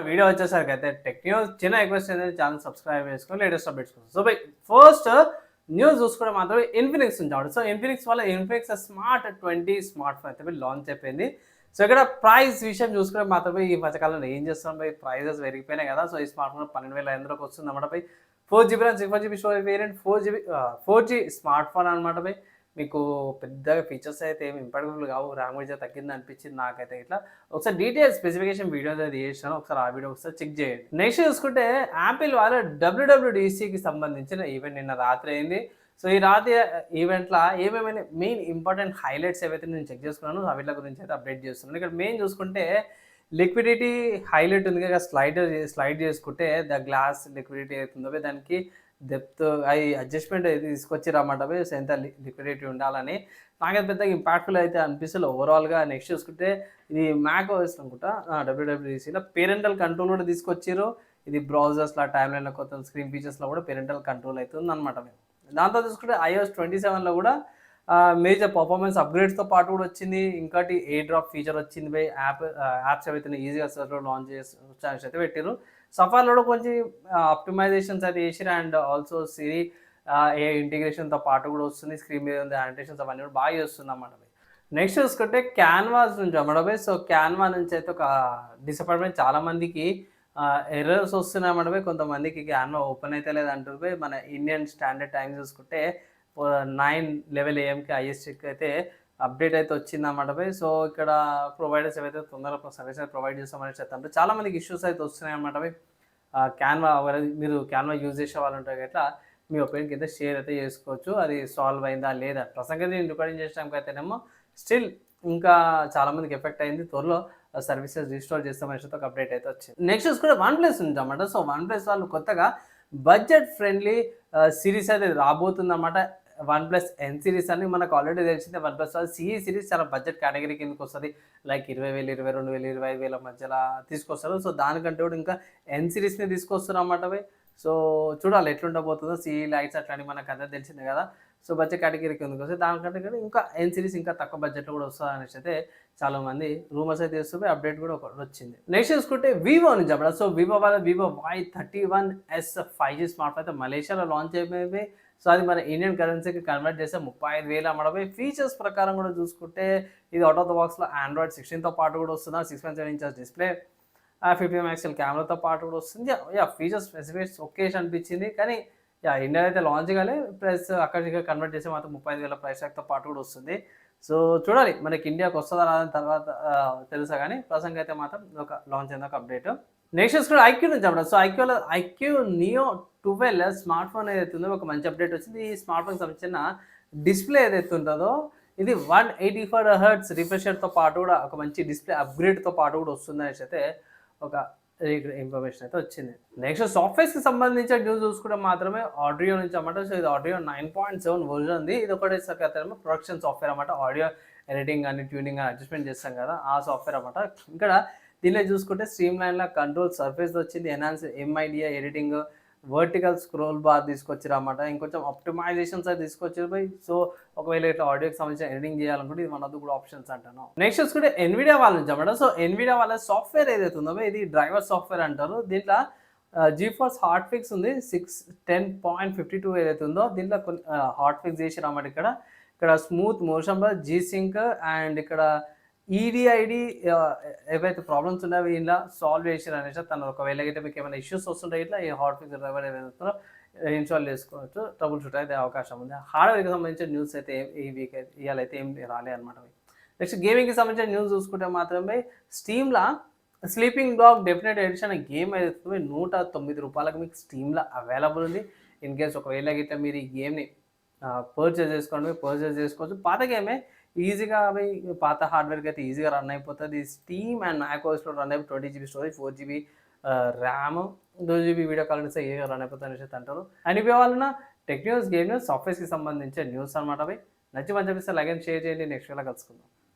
Video వచ్చేసరికి అయితే tech news చిన్న రిక్వెస్ట్ అనేది ఛానల్ సబ్స్క్రైబ్ చేసుకొని లేటెస్ట్ అప్డేట్స్ కోసం. సో బై ఫస్ట్ న్యూస్ చూసుకోవడం మాత్రమే ఇన్ఫినిక్స్ నుంచి. సో ఇన్ఫినిక్స్ వల్ల ఇన్ఫినిక్స్ స్మార్ట్ 20 స్మార్ట్ ఫోన్ అయితే లాంచ్ అయిపోయింది. సో ఇక్కడ ప్రైస్ విషయం చూసుకుంటే మాత్రమే ఈ మధ్యకాలంలో ఏం చేస్తున్నాం బై, ప్రైజెస్ పెరిగిపోయినాయి కదా. సో ఈ స్మార్ట్ ఫోన్ 12,500కి వస్తుంది అన్నమాట by. 4GB RAM 64GB storage variant 4G smart phone అనమాట బై. మీకు పెద్దగా ఫీచర్స్ అయితే ఏమి ఇంపార్టెంట్ కావు, ర్యామ్ అయితే తగ్గింది అనిపించింది నాకైతే. ఇట్లా ఒకసారి డీటెయిల్ స్పెసిఫికేషన్ వీడియోస్ అయితే చేసినాను, ఒకసారి ఆ వీడియో ఒకసారి చెక్ చేయండి. నెక్స్ట్ చూసుకుంటే యాపిల్ వాళ్ళ WWDCకి సంబంధించిన ఈవెంట్ నిన్న రాత్రి అయింది. సో ఈ రాత్రి ఈవెంట్లో ఏమేమైనా మెయిన్ ఇంపార్టెంట్ హైలైట్స్ ఏవైతే నేను చెక్ చేసుకున్నాను వీటి గురించి అయితే అప్డేట్ చేస్తున్నాను. ఇక్కడ మెయిన్ చూసుకుంటే లిక్విడిటీ హైలైట్ ఉంది కదా, స్లైడ్ చేసుకుంటే ద గ్లాస్ లిక్విడిటీ అవుతుందో దానికి డెప్త్ అవి అడ్జస్ట్మెంట్ అయితే తీసుకొచ్చిరన్నమాట. సో ఎంత లిక్విడిటీ ఉండాలని నాకైతే పెద్దగా ఇంపాక్ట్ఫుల్ అయితే అనిపిస్తుంది ఓవరాల్గా. నెక్స్ట్ చూసుకుంటే ఇది మ్యాక్ ఓఎస్ అనుకుంటా, WWDCలో పేరెంటల్ కంట్రోల్ కూడా తీసుకొచ్చారు. ఇది బ్రౌజర్స్లో టైమ్లైన్లో కొత్త స్క్రీన్ ఫీచర్స్లో కూడా పేరెంటల్ కంట్రోల్ అవుతుంది అనమాట. దాంతో చూసుకుంటే iOS 27లో కూడా మేజర్ పర్ఫార్మెన్స్ అప్గ్రేడ్స్తో పాటు కూడా వచ్చింది. ఇంకోటి ఎయిర్ డ్రాప్ ఫీచర్ వచ్చింది బై. యాప్స్ ఏవైతే ఈజీగా సర్చ్లో లాంచ్ చేసి అయితే పెట్టారు. సఫార్లో కూడా కొంచెం ఆప్టిమైజేషన్స్ అయితే చేసారు. అండ్ ఆల్సో సిరి ఏ ఇంటిగ్రేషన్తో పాటు కూడా వస్తుంది. స్క్రీన్ మీద ఉంది యానిటేషన్స్ అవన్నీ కూడా బాగా చేస్తుంది అన్నమాట. నెక్స్ట్ చూసుకుంటే క్యాన్వాస్ నుంచి అన్నమాట. సో క్యాన్వా నుంచి అయితే ఒక డిసప్పాయింట్మెంట్ చాలామందికి ఎర్రర్స్ వస్తున్నాయన్నమాట. కొంతమందికి క్యాన్వా ఓపెన్ అయితే లేదంటారు. మన ఇండియన్ స్టాండర్డ్ టైం చూసుకుంటే 9:11 AM ఐఎస్టీకి అయితే అప్డేట్ అయితే వచ్చిందన్నమాట. సో ఇక్కడ ప్రొవైడర్స్ ఏవైతే తొందరగా సర్వీస్ అయితే ప్రొవైడ్ చేస్తామని చెప్తారు. చాలామందికి ఇష్యూస్ అయితే వస్తున్నాయి అన్నమాట. క్యాన్వా మీరు క్యాన్వా యూజ్ చేసే వాళ్ళు ఉంటారు కదా, మీ ఒపీనియన్ కింద షేర్ అయితే చేసుకోవచ్చు. అది సాల్వ్ అయిందా లేదా. ప్రసంగం నేను రికార్డింగ్ చేసడానికి అయితేనేమో స్టిల్ ఇంకా చాలామందికి ఎఫెక్ట్ అయింది. త్వరలో సర్వీసెస్ రీస్టోర్ చేస్తామని ఒక అప్డేట్ అయితే వచ్చింది. నెక్స్ట్ చూసుకుంటే OnePlus ఉంది అన్నమాట. సో OnePlus వాళ్ళు కొత్తగా బడ్జెట్ ఫ్రెండ్లీ సిరీస్ అయితే రాబోతుందన్నమాట. OnePlus N సిరీస్ అని మనకు ఆల్రెడీ తెలిసిందే. OnePlus వాళ్ళు CE సిరీస్ చాలా బడ్జెట్ కేటగిరీ కిందకి వస్తుంది. లైక్ 20,000, 22,000, 25,000 మధ్యలో తీసుకొస్తారు. సో దానికంటే కూడా ఇంకా N సిరీస్ని తీసుకొస్తారు అన్నమాట. సో చూడాలి ఎట్లుండబోతుందో. CE లైట్స్ అట్లాంటి మనకు అందరూ తెలిసిందే కదా. సో బడ్జెట్ కేటగిరీ కిందకి వస్తే దానికంటే కూడా ఇంకా N సిరీస్ ఇంకా తక్కువ బడ్జెట్లో కూడా వస్తుంది అనేసి అయితే చాలామంది రూమర్స్ అయితే చేస్తుంటే అప్డేట్ కూడా ఒకటి వచ్చింది. నెక్స్ట్ చూసుకుంటే వివో నుంచి అప్పుడు. సో వివో వాళ్ళ Vivo Y31s 5G smart phone అయితే మలేషియాలో లాంచ్ అయిపోయింది. సో అది మన ఇండియన్ కరెన్సీకి కన్వర్ట్ చేస్తే 35,000 అమ్మడమే. ఫీచర్స్ ప్రకారం కూడా చూసుకుంటే ఇది అవుట్ ఆఫ్ ద బాక్స్లో Android 16తో పాటు కూడా వస్తుంది. 6.7 inches డిస్ప్లే, 50 MP కెమెరాతో పాటు కూడా వస్తుంది. ఫీచర్స్ స్పెసిఫిక్స్ ఒకేషన్ అనిపించింది. కానీ ఇండియా అయితే లాంచ్ కాలే. ప్లస్ అక్కడికి కన్వర్ట్ చేస్తే మాత్రం 35,000 ప్రైస్ ట్యాగ్తో పాటు కూడా వస్తుంది. సో చూడాలి మనకి ఇండియాకి వస్తుందా రాదని తర్వాత తెలుసా. కానీ ప్రసంగం అయితే మాత్రం ఒక లాంచ్ అయింది ఒక అప్డేట్. నెక్స్ట్ చూసుకుంటే ఐక్యూ నుంచి అప్పుడు. So iQOO Neo 12 smartphone ఏదైతే ఉందో ఒక మంచి అప్డేట్ వచ్చింది. ఈ స్మార్ట్ ఫోన్కి సంబంధించిన డిస్ప్లే ఏదైతే ఉంటుందో ఇది 184 Hz రిఫ్రెష్ రేట్తో పాటు కూడా ఒక మంచి డిస్ప్లే అప్గ్రేడ్తో పాటు కూడా వస్తుంది అనేసి అయితే ఒక ఇన్ఫర్మేషన్ అయితే వచ్చింది. నెక్స్ట్ సాఫ్ట్వేర్స్కి సంబంధించిన న్యూస్ చూసుకుంటే మాత్రమే ఆడియో నుంచి అన్నమాట. సో ఇది ఆడియో 9.7 వర్జన్ ఉంది. ఇది ఒకటి ప్రొడక్షన్ సాఫ్ట్వేర్ అన్నమాట. ఆడియో ఎడిటింగ్ కానీ ట్యూనింగ్ కానీ అడ్జస్ట్మెంట్ చేస్తాం కదా, ఆ సాఫ్ట్వేర్ అన్నమాట. ఇక్కడ దీనిలో చూసుకుంటే స్ట్రీమ్ లైన్లో కంట్రోల్ సర్ఫేస్ వచ్చింది. Enhance MIDI editing, vertical scroll bar తీసుకొచ్చారు అన్నమాట. ఇంకొంచెం ఆప్టిమైజేషన్స్ అయితే తీసుకొచ్చారు బై. సో ఒకవేళ ఇట్లా ఆడియోకి సంబంధించిన ఎడిటింగ్ చేయాలనుకుంటే ఇది వన్ ఆఫ్ ద కూడా ఆప్షన్స్ అంటాను. నెక్స్ట్ చూసుకుంటే ఎన్విడియా వాళ్ళ నుంచి అన్నమాట. సో ఎన్విడియా వాళ్ళ సాఫ్ట్వేర్ ఏదైతే ఉందో ఇది డ్రైవర్ సాఫ్ట్వేర్ అంటారు. దీంట్లో GeForce హాట్ఫిక్స్ ఉంది 610.52 ఏదైతే ఉందో దీంట్లో కొన్ని హాట్ఫిక్స్ చేసారు అన్నమాట. ఇక్కడ స్మూత్ మోషన్ బర్, G-Sync అండ్ ఇక్కడ EDID ఏవైతే ప్రాబ్లమ్స్ ఉన్నాయో ఇలా సాల్వ్ చేసారు అనేసి తను. ఒకవేళ అయితే మీకు ఏమైనా ఇష్యూస్ వస్తుంటే ఇట్లా ఈ హాట్ఫిక్స్ డ్రైవర్ ఏదైతే ఇన్స్టాల్ చేసుకోవచ్చు, ట్రబుల్ షూట్ అయితే అవకాశం ఉంది. హార్డ్వేర్కి సంబంధించిన న్యూస్ అయితే ఈ వీక్ ఇవాళ అయితే ఏం రాలే అనమాట. నెక్స్ట్ గేమింగ్కి సంబంధించిన న్యూస్ చూసుకుంటే మాత్రమే స్టీమ్లో స్లీపింగ్ డాగ్ డెఫినెట్ ఎడిషన్ అనే గేమ్ అయితే ₹109 మీకు స్టీమ్లో అవైలబుల్ ఉంది. ఇన్ కేస్ ఒకవేళ అయితే మీరు ఈ గేమ్ని పర్చేజ్ చేసుకోవచ్చు. పాత గేమే ఈజీగా అవి పాత హార్డ్వేర్కి అయితే ఈజీగా రన్ అయిపోతుంది. స్టీమ్ అండ్ మ్యాక్ఓఎస్లో రన్ అయిపోయి 20GB storage, 4GB RAM, 2GB video call ఇస్తే ఈజీగా రన్ అయిపోతుంది అనేసి అంటారు. అండ్ ఇవి వాళ్ళ టెక్ న్యూస్, గేమ్ న్యూస్, సాఫ్ట్వేర్స్కి సంబంధించిన న్యూస్ అనమాట. అవి నచ్చి మంచి అనిపిస్తే లైక్ అండ్ షేర్ చేయండి. నెక్స్ట్ వేళ కలుసుకుందాం.